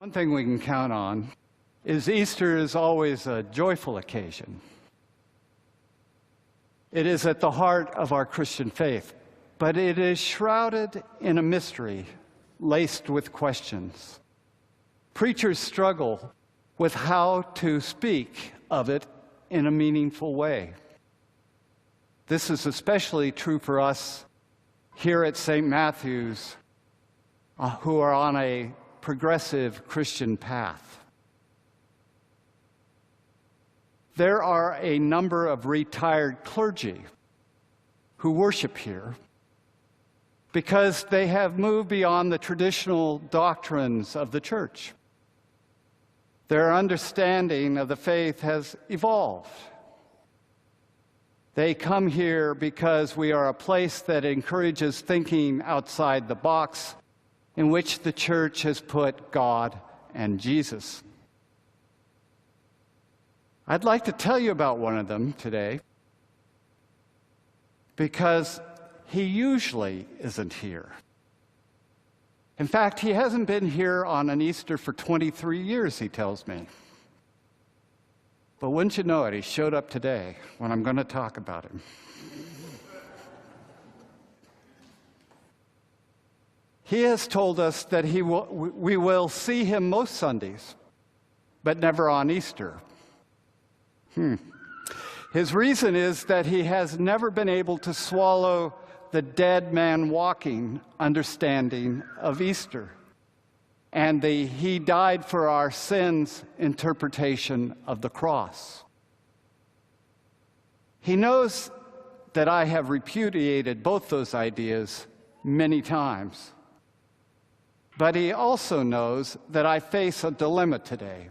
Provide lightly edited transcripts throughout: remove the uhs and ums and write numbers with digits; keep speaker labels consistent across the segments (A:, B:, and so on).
A: One thing we can count on is Easter is always a joyful occasion. It is at the heart of our Christian faith, but it is shrouded in a mystery laced with questions. Preachers struggle with how to speak of it in a meaningful way. This is especially true for us here at St. Matthew's, who are on a progressive Christian path. There are a number of retired clergy who worship here because they have moved beyond the traditional doctrines of the church. Their understanding of the faith has evolved. They come here because we are a place that encourages thinking outside the box in which the church has put God and Jesus. I'd like to tell you about one of them today because he usually isn't here. In fact, he hasn't been here on an Easter for 23 years, he tells me. But wouldn't you know it, he showed up today when I'm going to talk about him. He has told us that we will see him most Sundays, but never on Easter. His reason is that he has never been able to swallow the dead man walking understanding of Easter and the he died for our sins interpretation of the cross. He knows that I have repudiated both those ideas many times. But he also knows that I face a dilemma today.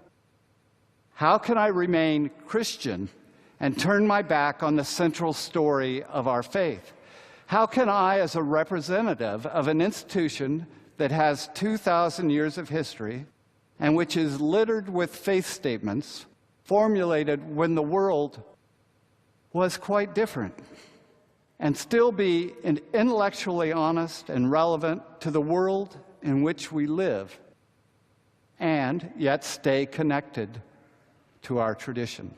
A: How can I remain Christian and turn my back on the central story of our faith? How can I, as a representative of an institution that has 2,000 years of history and which is littered with faith statements formulated when the world was quite different, and still be intellectually honest and relevant to the world in which we live, and yet stay connected to our tradition?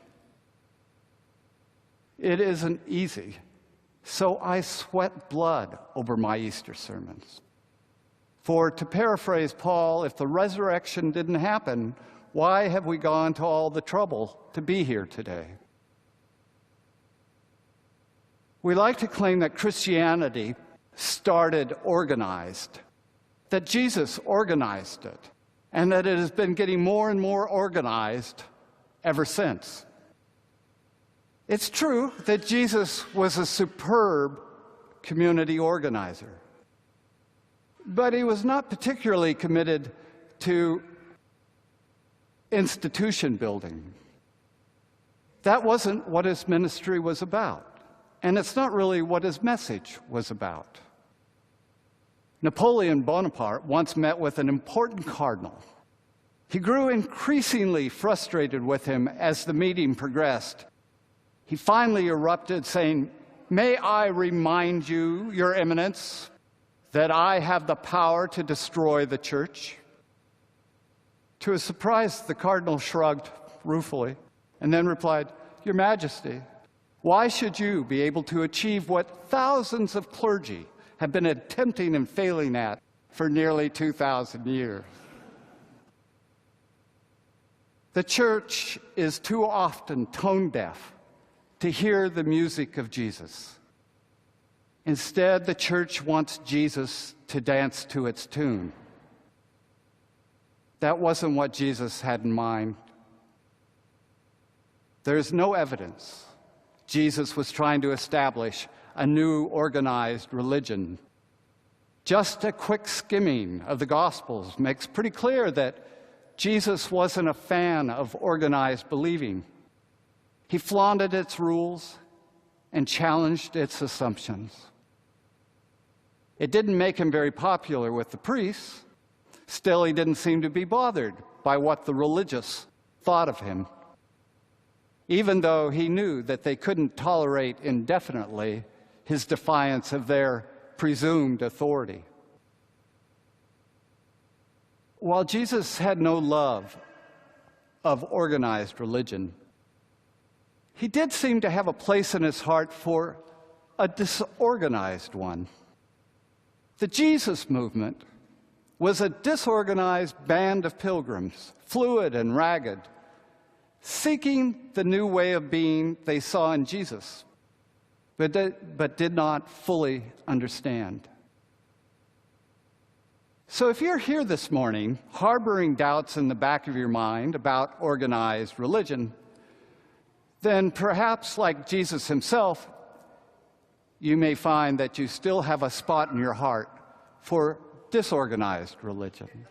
A: It isn't easy, so I sweat blood over my Easter sermons. For, to paraphrase Paul, if the resurrection didn't happen, why have we gone to all the trouble to be here today? We like to claim that Christianity started organized, that Jesus organized it, and that it has been getting more and more organized ever since. It's true that Jesus was a superb community organizer, but he was not particularly committed to institution building. That wasn't what his ministry was about, and it's not really what his message was about. Napoleon Bonaparte once met with an important cardinal. He grew increasingly frustrated with him as the meeting progressed. He finally erupted, saying, "May I remind you, Your Eminence, that I have the power to destroy the church?" To his surprise, the cardinal shrugged ruefully and then replied, "Your Majesty, why should you be able to achieve what thousands of clergy have been attempting and failing at for nearly 2,000 years?" The church is too often tone deaf to hear the music of Jesus. Instead, the church wants Jesus to dance to its tune. That wasn't what Jesus had in mind. There's no evidence Jesus was trying to establish a new organized religion. Just a quick skimming of the Gospels makes pretty clear that Jesus wasn't a fan of organized believing. He flaunted its rules and challenged its assumptions. It didn't make him very popular with the priests. Still, he didn't seem to be bothered by what the religious thought of him, even though he knew that they couldn't tolerate indefinitely his defiance of their presumed authority. While Jesus had no love of organized religion, he did seem to have a place in his heart for a disorganized one. The Jesus movement was a disorganized band of pilgrims, fluid and ragged, seeking the new way of being they saw in Jesus, but did not fully understand. So if you're here this morning harboring doubts in the back of your mind about organized religion, then perhaps, like Jesus himself, you may find that you still have a spot in your heart for disorganized religion.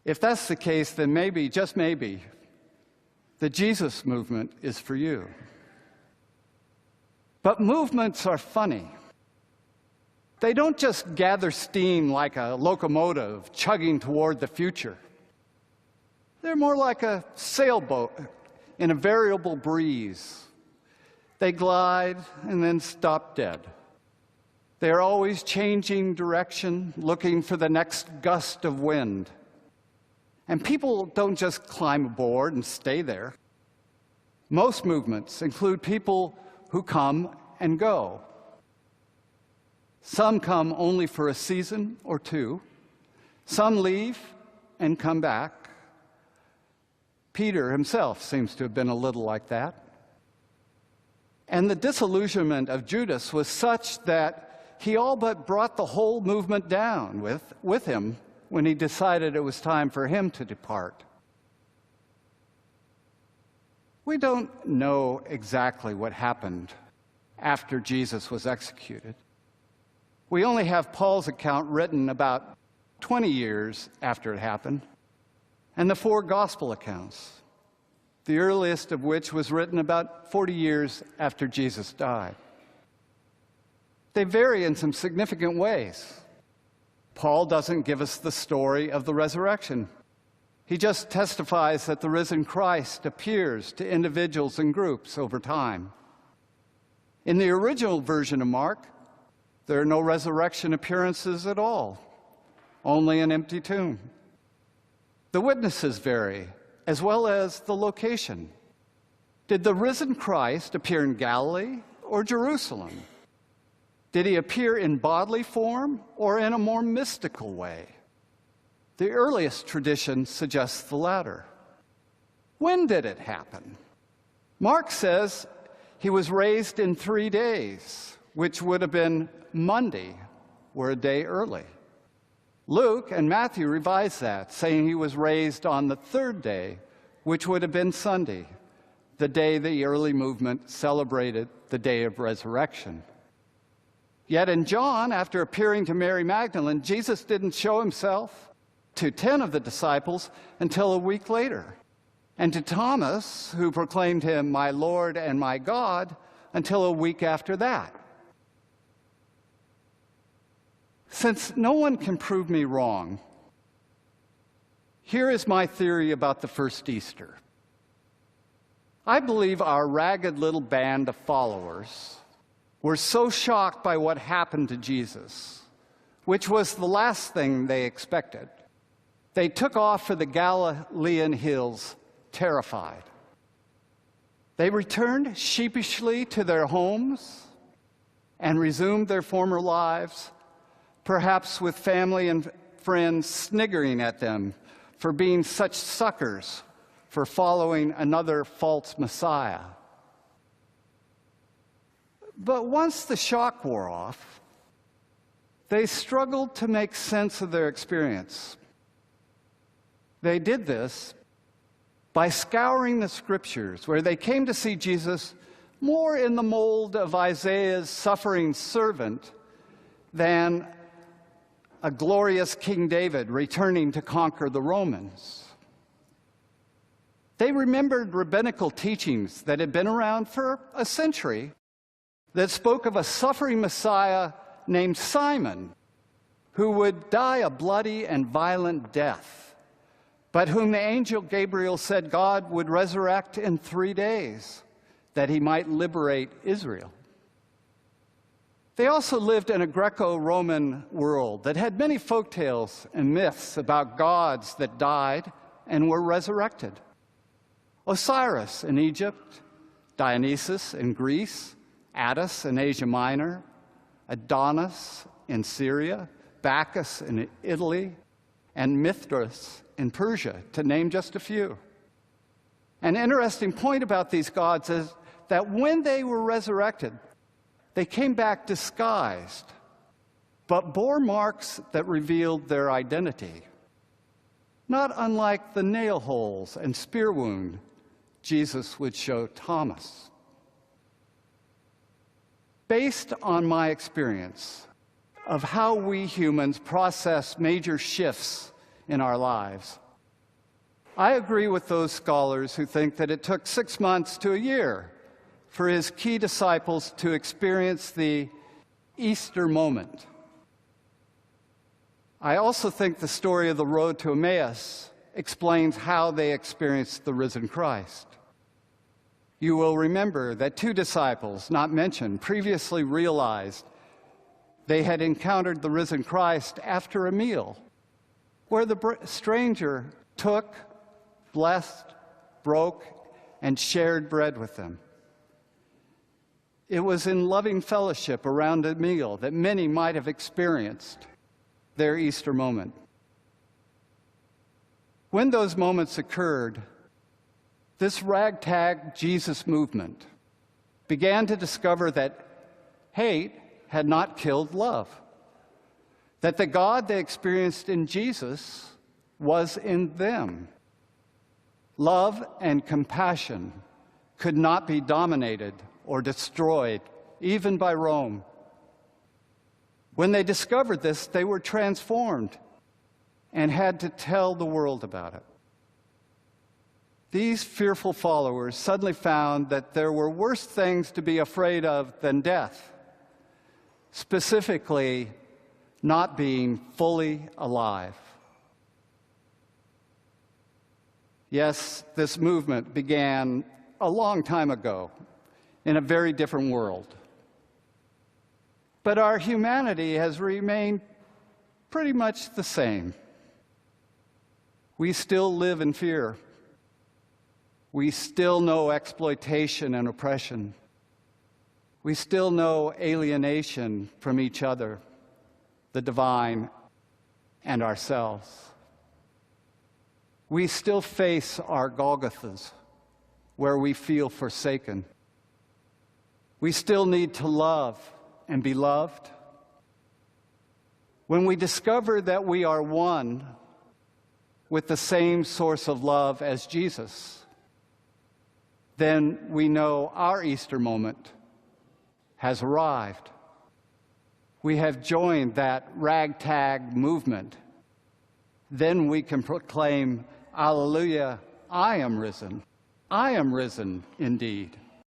A: If that's the case, then maybe, just maybe, the Jesus movement is for you. But movements are funny. They don't just gather steam like a locomotive chugging toward the future. They're more like a sailboat in a variable breeze. They glide and then stop dead. They're always changing direction, looking for the next gust of wind. And people don't just climb aboard and stay there. Most movements include people who come and go. Some come only for a season or two. Some leave and come back. Peter himself seems to have been a little like that. And the disillusionment of Judas was such that he all but brought the whole movement down with him when he decided it was time for him to depart. We don't know exactly what happened after Jesus was executed. We only have Paul's account written about 20 years after it happened, and the 4 gospel accounts, the earliest of which was written about 40 years after Jesus died. They vary in some significant ways. Paul doesn't give us the story of the resurrection. He just testifies that the risen Christ appears to individuals and groups over time. In the original version of Mark, there are no resurrection appearances at all, only an empty tomb. The witnesses vary, as well as the location. Did the risen Christ appear in Galilee or Jerusalem? Did he appear in bodily form or in a more mystical way? The earliest tradition suggests the latter. When did it happen? Mark says he was raised in 3 days, which would have been Monday, or a day early. Luke and Matthew revise that, saying he was raised on the 3rd day, which would have been Sunday, the day the early movement celebrated the day of resurrection. Yet in John, after appearing to Mary Magdalene, Jesus didn't show himself to 10 of the disciples until a week later, and to Thomas, who proclaimed him my Lord and my God, until a week after that. Since no one can prove me wrong, here is my theory about the first Easter. I believe our ragged little band of followers were so shocked by what happened to Jesus, which was the last thing they expected. They took off for the Galilean hills, terrified. They returned sheepishly to their homes and resumed their former lives, perhaps with family and friends sniggering at them for being such suckers for following another false Messiah. But once the shock wore off, they struggled to make sense of their experience. They did this by scouring the scriptures, where they came to see Jesus more in the mold of Isaiah's suffering servant than a glorious King David returning to conquer the Romans. They remembered rabbinical teachings that had been around for a century that spoke of a suffering Messiah named Simon, who would die a bloody and violent death, but whom the angel Gabriel said God would resurrect in 3 days, that he might liberate Israel. They also lived in a Greco-Roman world that had many folktales and myths about gods that died and were resurrected. Osiris in Egypt, Dionysus in Greece, Attis in Asia Minor, Adonis in Syria, Bacchus in Italy, and Mithras in Persia, to name just a few. An interesting point about these gods is that when they were resurrected, they came back disguised, but bore marks that revealed their identity, not unlike the nail holes and spear wound Jesus would show Thomas. Based on my experience of how we humans process major shifts in our lives, I agree with those scholars who think that it took 6 months to a year for his key disciples to experience the Easter moment. I also think the story of the road to Emmaus explains how they experienced the risen Christ. You will remember that 2 disciples, not mentioned, previously realized they had encountered the risen Christ after a meal, where the stranger took, blessed, broke, and shared bread with them. It was in loving fellowship around a meal that many might have experienced their Easter moment. When those moments occurred, this ragtag Jesus movement began to discover that hate had not killed love, that the God they experienced in Jesus was in them. Love and compassion could not be dominated or destroyed, even by Rome. When they discovered this, they were transformed and had to tell the world about it. These fearful followers suddenly found that there were worse things to be afraid of than death, specifically not being fully alive. Yes, this movement began a long time ago in a very different world. But our humanity has remained pretty much the same. We still live in fear. We still know exploitation and oppression. We still know alienation from each other, the divine, and ourselves. We still face our Golgothas, where we feel forsaken. We still need to love and be loved. When we discover that we are one with the same source of love as Jesus, then we know our Easter moment has arrived. We have joined that ragtag movement. Then we can proclaim, "Alleluia, I am risen. I am risen indeed."